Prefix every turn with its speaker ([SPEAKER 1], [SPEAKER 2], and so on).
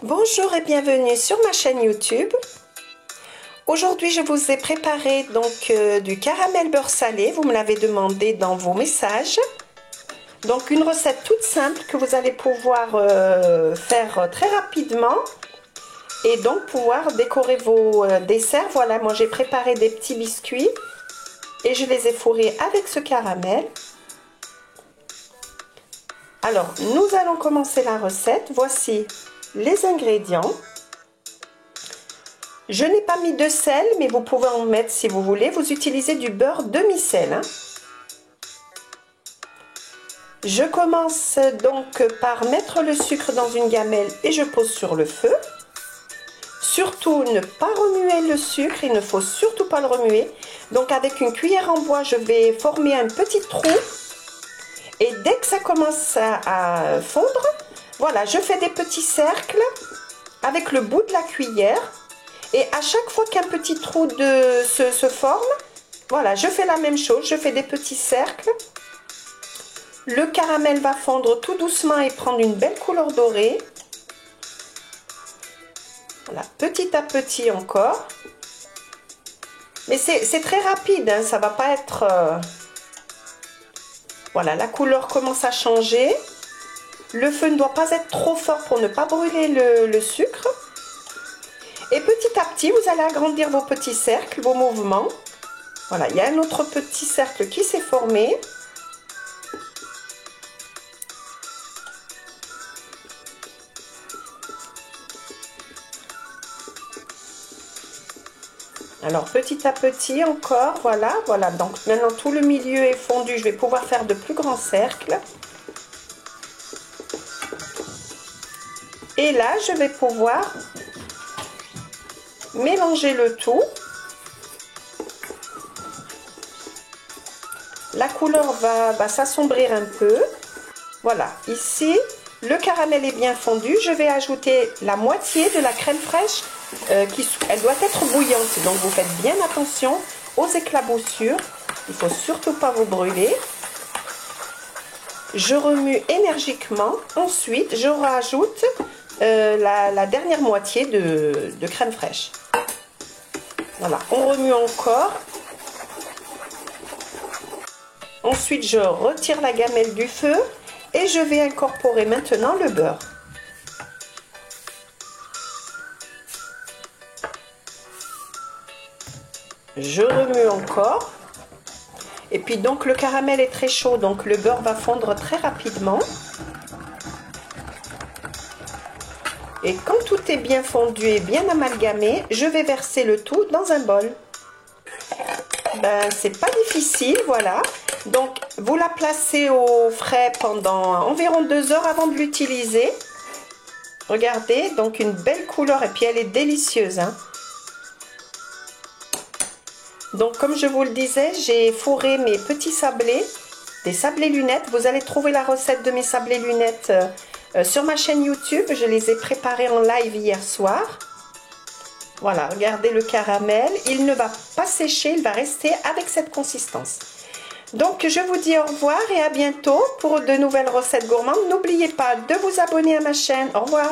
[SPEAKER 1] Bonjour et bienvenue sur ma chaîne YouTube. Aujourd'hui, je vous ai préparé donc du caramel beurre salé. Vous me l'avez demandé dans vos messages. Donc une recette toute simple que vous allez pouvoir faire très rapidement et donc pouvoir décorer vos desserts. Voilà, moi j'ai préparé des petits biscuits et je les ai fourrés avec ce caramel. Alors, nous allons commencer la recette. Voici les ingrédients. Je n'ai pas mis de sel, mais vous pouvez en mettre si vous voulez. Vous utilisez du beurre demi-sel. Je commence donc par mettre le sucre dans une gamelle et je pose sur le feu. Surtout ne pas remuer le sucre, il ne faut surtout pas le remuer. Donc avec une cuillère en bois, je vais former un petit trou. Et dès que ça commence à fondre, voilà, je fais des petits cercles avec le bout de la cuillère. Et à chaque fois qu'un petit trou se forme, voilà, je fais la même chose, je fais des petits cercles. Le caramel va fondre tout doucement et prendre une belle couleur dorée. Voilà, petit à petit encore. Mais c'est très rapide, hein, ça ne va pas être... Voilà, la couleur commence à changer. Le feu ne doit pas être trop fort pour ne pas brûler le sucre. Et petit à petit, vous allez agrandir vos petits cercles, vos mouvements. Voilà, il y a un autre petit cercle qui s'est formé. Alors petit à petit encore, voilà, voilà. Donc maintenant tout le milieu est fondu, je vais pouvoir faire de plus grands cercles. Et là, je vais pouvoir mélanger le tout. La couleur va s'assombrir un peu. Voilà, ici, le caramel est bien fondu. Je vais ajouter la moitié de la crème fraîche. Elle doit être bouillante, donc vous faites bien attention aux éclaboussures. Il ne faut surtout pas vous brûler. Je remue énergiquement. Ensuite, je rajoute la dernière moitié de crème fraîche. Voilà, on remue encore. Ensuite, je retire la gamelle du feu et je vais incorporer maintenant le beurre. Je remue encore. Et puis donc le caramel est très chaud, donc le beurre va fondre très rapidement. Et quand tout est bien fondu et bien amalgamé, je vais verser le tout dans un bol. Ben, c'est pas difficile, voilà. Donc, vous la placez au frais pendant environ 2 heures avant de l'utiliser. Regardez, donc une belle couleur et puis elle est délicieuse, hein. Donc, comme je vous le disais, j'ai fourré mes petits sablés, des sablés lunettes. Vous allez trouver la recette de mes sablés lunettes sur ma chaîne YouTube. Je les ai préparés en live hier soir. Voilà, regardez le caramel. Il ne va pas sécher, il va rester avec cette consistance. Donc, je vous dis au revoir et à bientôt pour de nouvelles recettes gourmandes. N'oubliez pas de vous abonner à ma chaîne. Au revoir.